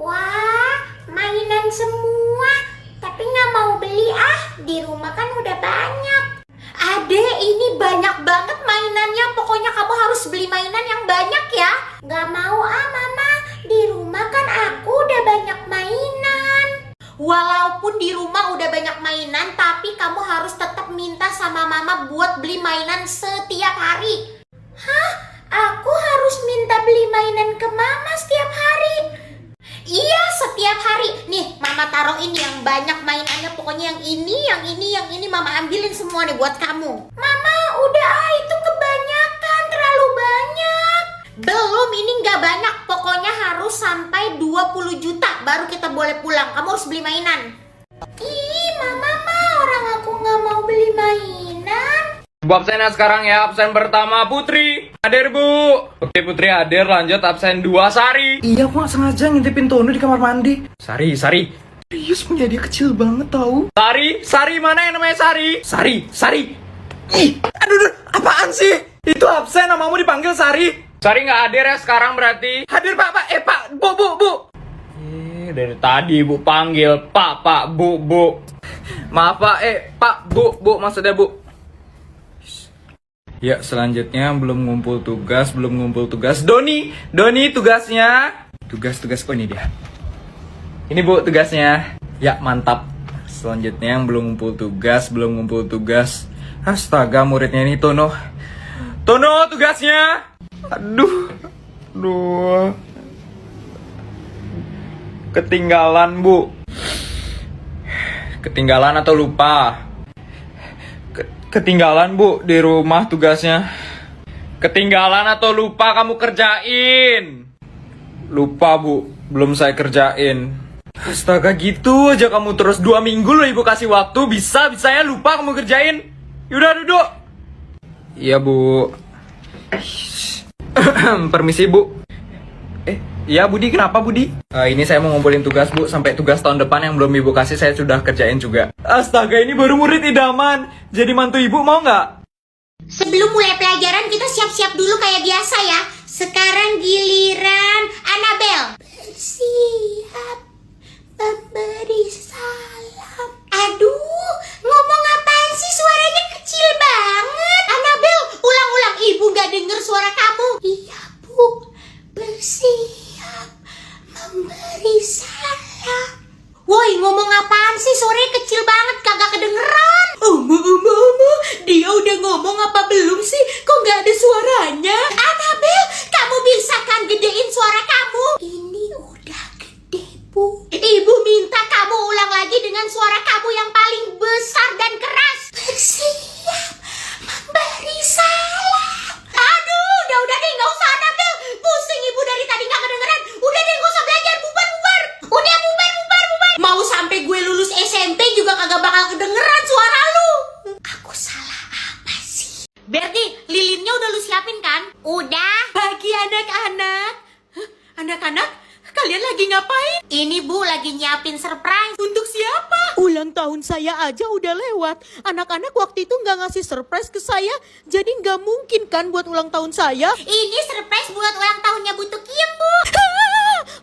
Wah, mainan semua. Tapi nggak mau beli ah. Di rumah kan udah banyak. Ade, ini banyak banget mainannya. Pokoknya kamu harus beli mainan yang banyak ya. Nggak mau ah, Mama. Di rumah kan aku udah banyak mainan. Walaupun di rumah udah banyak mainan, tapi kamu harus tetap minta sama Mama buat beli mainan setiap hari. Hah? Aku harus minta beli mainan ke Mama setiap hari? Iya, setiap hari. Nih, Mama taruh ini yang banyak mainannya. Pokoknya yang ini, Mama ambilin semua nih buat kamu. Mama, udah ah, itu kebanyakan, terlalu banyak. Belum, ini nggak banyak. Pokoknya harus sampai 20 juta baru kita boleh pulang. Kamu harus beli mainan. Ih, Mama mah orang aku nggak mau beli mainan. Bu absen sekarang ya, absen pertama Putri. Hadir Bu. Oke Putri hadir, lanjut absen 2 Sari. Iya, aku gak sengaja ngintipin Tono di kamar mandi. Sari. Serius, punya dia kecil banget tau. Sari mana yang namanya Sari? Sari. Ih, aduh, apaan sih? Itu absen, namamu dipanggil Sari. Sari nggak hadir ya sekarang berarti? Hadir Pak, Bu. Dari tadi Bu panggil Pak, Bu. Maaf Pak, Pak, Bu, maksudnya Bu. Ya, selanjutnya belum ngumpul tugas. Doni tugasnya. Tugas, oh ini dia. Ini Bu tugasnya. Ya, mantap. Selanjutnya yang belum ngumpul tugas. Astaga, muridnya ini Tono tugasnya. Aduh. Ketinggalan Bu. Ketinggalan atau lupa? Ketinggalan Bu di rumah tugasnya. Ketinggalan atau lupa kamu kerjain? Lupa Bu, belum saya kerjain. Astaga, gitu aja kamu terus. 2 minggu loh Ibu kasih waktu. Bisanya lupa kamu kerjain. Yaudah duduk. Iya Bu. Permisi Bu. Iya Budi, kenapa Budi? Ini saya mau ngumpulin tugas Bu. Sampai tugas tahun depan yang belum Ibu kasih saya sudah kerjain juga. Astaga, ini baru murid idaman. Jadi mantu Ibu mau nggak? Sebelum mulai pelajaran kita siap-siap dulu kayak biasa ya. Sekarang giliran Annabel. Siap memberi salam. Aduh, ngomong apaan sih, suaranya kecil banget. Annabel, ulang-ulang, Ibu gak denger suara kamu. Iya Bu, bersiap memberi salam. Woi, ngomong apaan sih, suaranya kecil banget, kagak kedengeran. Oma, dia udah ngomong apa belum sih? Kok gak ada suaranya? Annabel, kamu bisa kan gedein suara kamu? Ini udah gede Bu. Ibu minta kamu ulang lagi dengan suara kamu yang paling besar dan keras. Bersiap memberi salam. Aduh, udah deh, gak usah Annabel. Pusing Ibu dari tadi gak kedengeran. Udah deh, gak usah belajar, bubar. Udah bubar. Mau sampai gue lulus SMP juga kagak bakal kedengeran suara lu. Aku salah apa sih? Berarti lilinnya udah lu siapin kan? Udah. Bagi anak-anak. Anak-anak, kalian lagi ngapain? Ini Bu lagi nyiapin surprise. Untuk siapa? Ulang tahun saya aja udah lewat. Anak-anak waktu itu nggak ngasih surprise ke saya, jadi nggak mungkin kan buat ulang tahun saya. Ini surprise buat ulang tahunnya Bu Tukiem, Bu.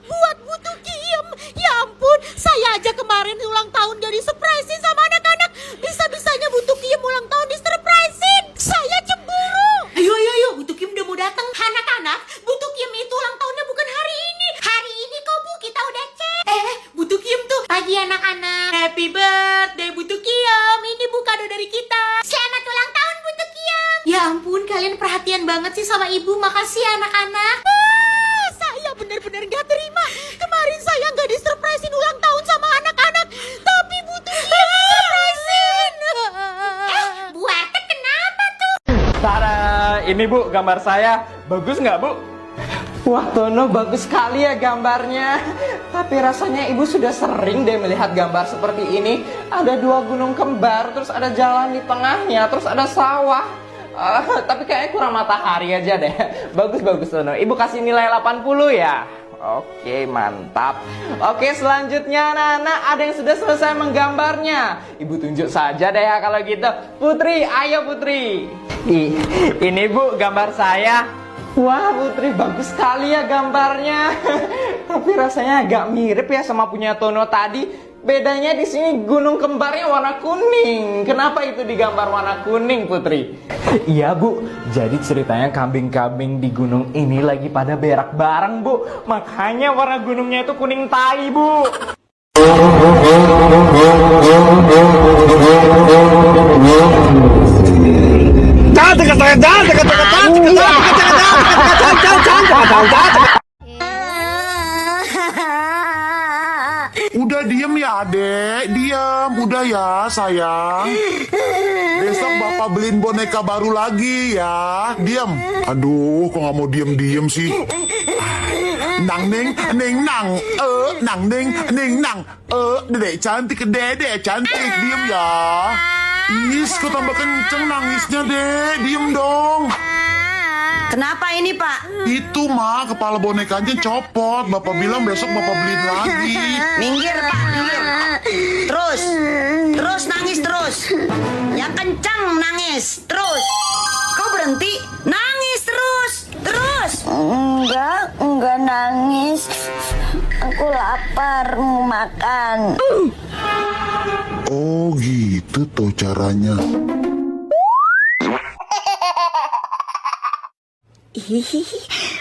Buat Bu Tukiem. Ya ampun, saya aja kemarin ulang tahun gak disurprisein sama anak-anak. Bisa-bisanya Bu Tukiem ulang tahun disurprisein. Saya cemburu. Ayo, Bu Tukiem udah mau datang. Anak-anak, Bu Tukiem itu ulang tahunnya bukan hari ini. Hari ini kok Bu, kita udah cek. Bu Tukiem tuh. Pagi anak-anak. Happy birthday Bu Tukiem. Ini Bu kado dari kita. Selamat ulang tahun Bu Tukiem. Ya ampun, kalian perhatian banget sih sama Ibu. Makasih anak-anak. Saya benar-benar gak terima. Kemarin saya gak disurprisein ulang tahun sama anak-anak, tapi Bu Tukiem disurprisein. Bu RT kenapa tuh? Tada, ini Bu gambar saya. Bagus nggak Bu? Wah Tono, bagus sekali ya gambarnya. Tapi rasanya Ibu sudah sering deh melihat gambar seperti ini. Ada 2 gunung kembar, terus ada jalan di tengahnya, terus ada sawah. Tapi kayaknya kurang matahari aja deh. Bagus Tono. Ibu kasih nilai 80 ya. Oke, mantap. Oke, selanjutnya anak-anak, ada yang sudah selesai menggambarnya. Ibu tunjuk saja deh ya kalau gitu. Putri, ayo Putri. Ini Bu, gambar saya. Wah, Putri, bagus sekali ya gambarnya. Tapi rasanya agak mirip ya sama punya Tono tadi. Bedanya di sini gunung kembarnya warna kuning. Kenapa itu digambar warna kuning, Putri? Iya, Bu. Jadi ceritanya kambing-kambing di gunung ini lagi pada berak bareng, Bu. Makanya warna gunungnya itu kuning tai, Bu. Udah diem ya adek, diem, udah ya sayang. Besok bapak beliin boneka baru lagi ya, diem. Aduh, kok nggak mau diem-diem sih? Nang neng nang, nang neng nang, dedek cantik, diem ya. Is, kok tambah kenceng nangisnya dek, diem dong. Kenapa ini, Pak? Itu mah kepala bonekanya copot. Bapak bilang besok bapak beliin lagi. Minggir, Pak, minggir. Terus nangis terus. Yang kencang nangis terus. Kau berhenti, nangis terus. Enggak nangis. Aku lapar, mau makan. Oh gitu tuh caranya.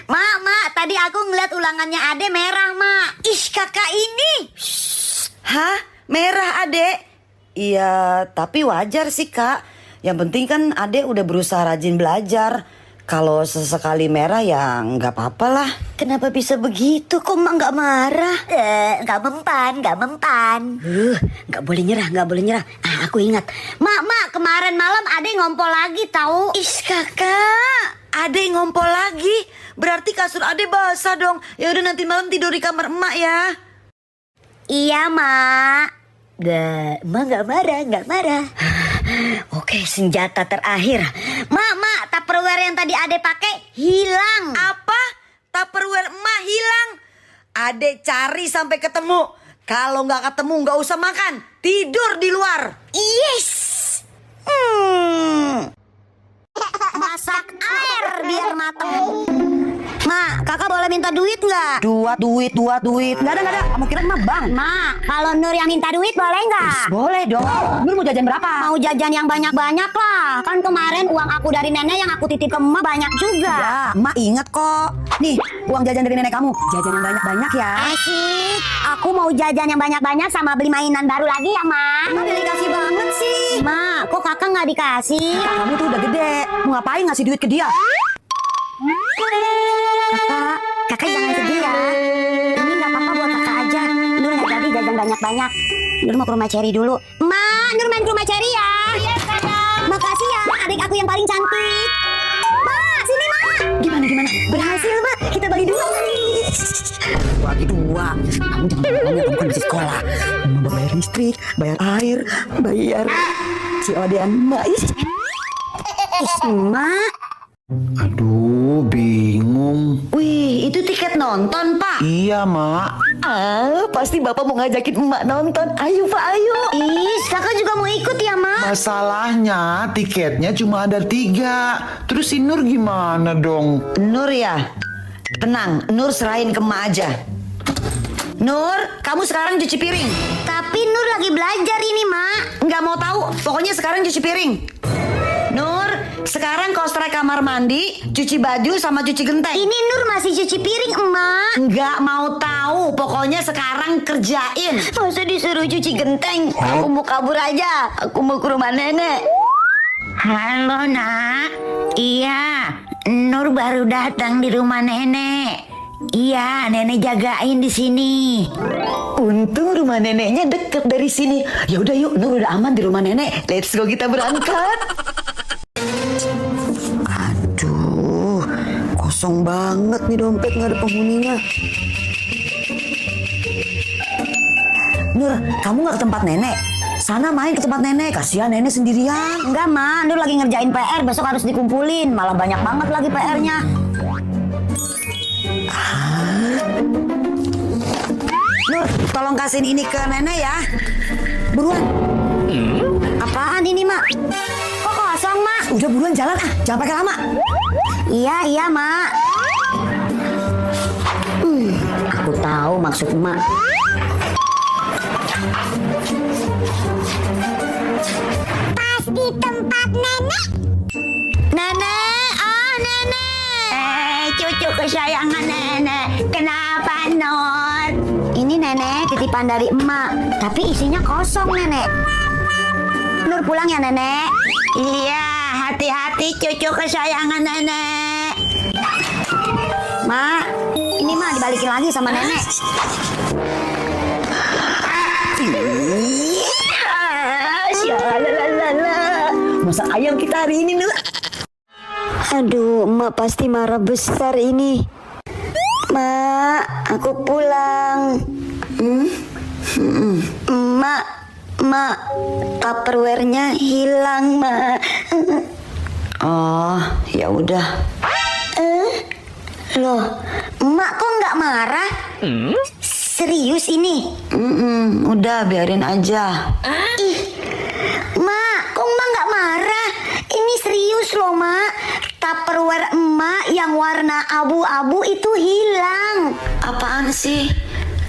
Mak, tadi aku ngeliat ulangannya Ade merah, Mak. Ih, kakak ini. Hah? Merah, Adek? Iya, tapi wajar sih, Kak. Yang penting kan Adek udah berusaha rajin belajar. Kalau sesekali merah ya nggak apa-apa lah. Kenapa bisa begitu? Kok Mak nggak marah? Nggak mempan. Nggak boleh nyerah. Aku ingat. Mak, kemarin malam Ade ngompol lagi tahu. Ih, kakak. Ade ngompol lagi. Berarti kasur Ade basah dong. Ya udah nanti malam tidur di kamar emak ya. Iya, Mak. Mak nggak marah. Oke, senjata terakhir. Mak, Tupperware yang tadi Ade pakai hilang. Apa? Tupperware emak hilang? Ade cari sampai ketemu. Kalau nggak ketemu nggak usah makan. Tidur di luar. Yes. Masak air biar mateng. Mak, kakak boleh minta duit nggak? Duit. Nggak ada. Kamu kira emak bang? Mak, kalau Nur yang minta duit boleh nggak? Boleh dong. Nur mau jajan berapa? Mau jajan yang banyak-banyak lah. Kan kemarin uang aku dari nenek yang aku titip ke emak banyak juga. Ya, emak inget kok. Nih, uang jajan dari nenek kamu. Jajan yang banyak-banyak ya. Asik. Aku mau jajan yang banyak-banyak sama beli mainan baru lagi ya, Mak. Emak delikasi banget sih. Mak, kok kakak nggak dikasih? Kamu tuh udah gede. Mau ngapain ngasih duit ke dia? Kakak jangan sedih ya. Ini nggak apa-apa buat kakak aja. Nur nggak jadi jajan banyak-banyak. Nur mau ke rumah Cherry dulu. Mak, Nur main ke rumah Cherry ya. Iya, sayang. Makasih ya, adik aku yang paling cantik. Mak, sini Mak. Gimana? Berhasil, Mak. Kita bagi dua. Bagi dua. Kamu jangan ngomong, kamu kan masih sekolah. Mau bayar listrik, bayar air, bayar COD-an emak. Mak. Aduh, bingung. Wih, itu tiket nonton, Pak. Iya, Mak. Pasti bapak mau ngajakin emak nonton. Ayo Pak, ayo. Ih, kakak juga mau ikut ya, Mak? Masalahnya tiketnya cuma ada 3. Terus si Nur gimana dong? Nur ya? Tenang, Nur serahin ke emak aja. Nur, kamu sekarang cuci piring. Tapi Nur lagi belajar ini, Mak. Nggak mau tahu, pokoknya sekarang cuci piring. Nur, sekarang kau serai kamar mandi, cuci baju sama cuci genteng. Ini Nur masih cuci piring, Emak. Nggak mau tahu, pokoknya sekarang kerjain. Masa disuruh cuci genteng? Aku mau kabur aja. Aku mau ke rumah nenek. Halo, Nak. Iya, Nur baru datang di rumah nenek. Iya, nenek jagain di sini. Untung rumah neneknya deket dari sini. Ya udah yuk, Nur udah aman di rumah nenek. Let's go, kita berangkat. Aduh, kosong banget nih dompet, nggak ada penghuninya. Nur, kamu nggak ke tempat nenek? Sana main ke tempat nenek, kasihan nenek sendirian. Enggak, Ma. Nur lagi ngerjain PR, besok harus dikumpulin. Malah banyak banget lagi PR-nya. Nur, tolong kasihin ini ke nenek ya. Buruan. Apaan ini, Mak? Kok kosong, Mak? Udah buruan jalan ah, jangan pakai lama. Iya, Mak. Aku tahu maksud Mak. Pas di tempat nenek. Nenek, nenek. Cucu kesayangan nenek. Kenapa, Nur? Ini nenek titipan dari emak, tapi isinya kosong, nenek. Nur pulang ya, nenek. Iya, hati-hati cucu kesayangan nenek. Mak, ini mah dibalikin lagi sama nenek. Masak ayam kita hari ini, Nur. Aduh, emak pasti marah besar ini. Mak, aku pulang. Mak, Tupperware-nya hilang, Mak. Oh, ya udah. Loh, Mak kok nggak marah? Serius ini? Udah biarin aja. Ih, Mak, kok Mak nggak marah? Ini serius loh, Mak. Tupperware emak yang warna abu-abu itu hilang. Apaan sih?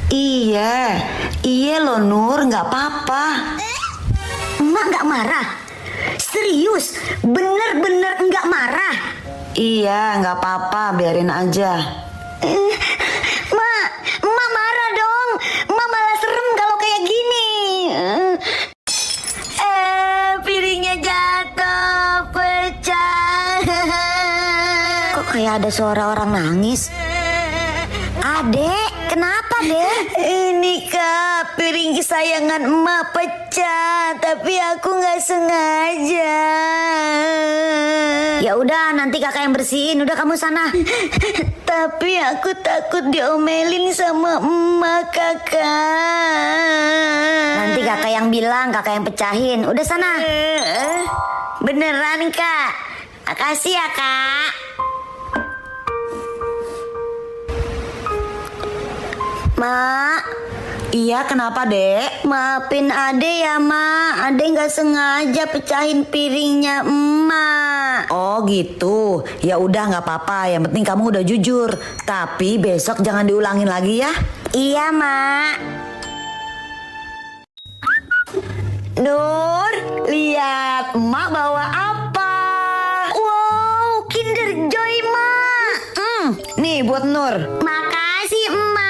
Iya loh Nur, nggak apa-apa. Emak nggak marah? Serius? Bener-bener nggak marah? Iya, nggak apa-apa, biarin aja. Mak, emak marah dong. Emak malah serem kalau kayak gini. Piringnya jatuh, pecah. Kok kayak ada suara orang nangis? Adek, kenapa, Dek? Ini Kak, piring kesayangan emak pecah, tapi aku nggak sengaja. Ya udah, nanti kakak yang bersihin. Udah kamu sana. Tapi aku takut diomelin sama emak, Kakak. Nanti kakak yang bilang, kakak yang pecahin. Udah sana. Beneran, Kak. Makasih ya, Kak. Mak, Iya, kenapa, Dek? maafin Ade ya, Mak. Ade nggak sengaja pecahin piringnya emak. Oh gitu. Ya udah nggak apa-apa. Yang penting kamu udah jujur. Tapi besok jangan diulangin lagi ya. Iya, Mak. Nur, lihat emak bawa apa? Wow, Kinder Joy, Mak. Nih buat Nur. Makasih, emak.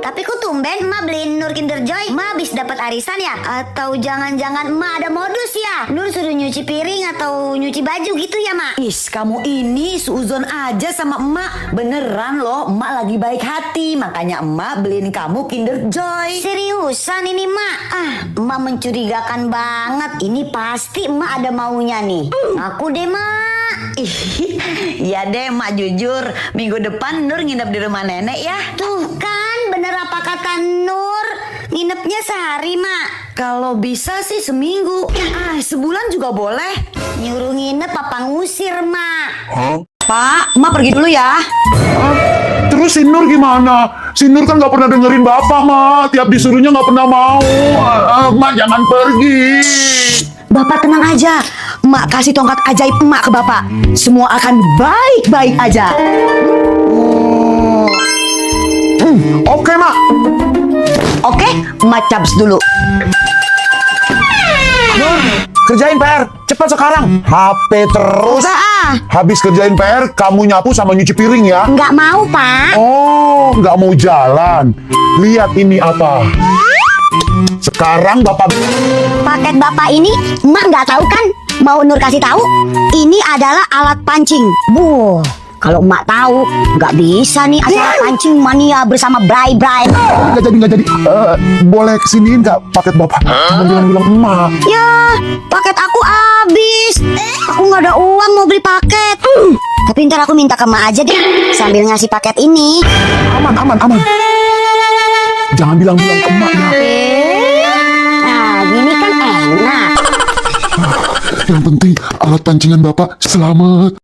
Tapi kok tumben emak beliin Nur Kinder Joy? Emak habis dapat arisan ya? Atau jangan-jangan emak ada modus ya? Nur suruh nyuci piring atau nyuci baju gitu ya, Mak? Is, kamu ini suuzon aja sama emak. Beneran loh, emak lagi baik hati. Makanya emak beliin kamu Kinder Joy. Seriusan ini, Mak? Emak mencurigakan banget. Ini pasti emak ada maunya nih. Aku deh, Mak. Ya deh, emak jujur. Minggu depan Nur nginep di rumah nenek ya. Tuh kan, bener apa kata Nur? Nginepnya sehari, Mak. Kalau bisa sih seminggu. Sebulan juga boleh. Nyuruh nginep apa ngusir, Mak? Pak, emak pergi dulu ya. Terus si Nur gimana? Si Nur kan nggak pernah dengerin bapak, Ma. Tiap disuruhnya nggak pernah mau. Ma, jangan pergi. Bapak tenang aja. Emak kasih tongkat ajaib emak ke bapak. Semua akan baik-baik aja. Oke, Ma. Oke, emak cabs dulu. Nur, kerjain PR. Cepat sekarang. HP terus. Habis kerjain PR, kamu nyapu sama nyuci piring ya. Nggak mau, Pak. Oh, nggak mau jalan. Lihat ini apa. Sekarang Bapak... Paket Bapak ini emak nggak tahu kan? Mau Nur kasih tahu? Ini adalah alat pancing. Kalau emak tahu, nggak bisa nih acara pancing mania bersama Bray. Nggak jadi. Boleh kesiniin nggak paket Bapak? Jangan bilang emak. Ya, paket aku habis. Aku nggak ada uang mau beli paket. Tapi ntar aku minta ke emak aja deh, sambil ngasih paket ini. Aman. Jangan bilang ke emak ya. Nah, gini kan enak. Yang penting alat pancingan Bapak selamat.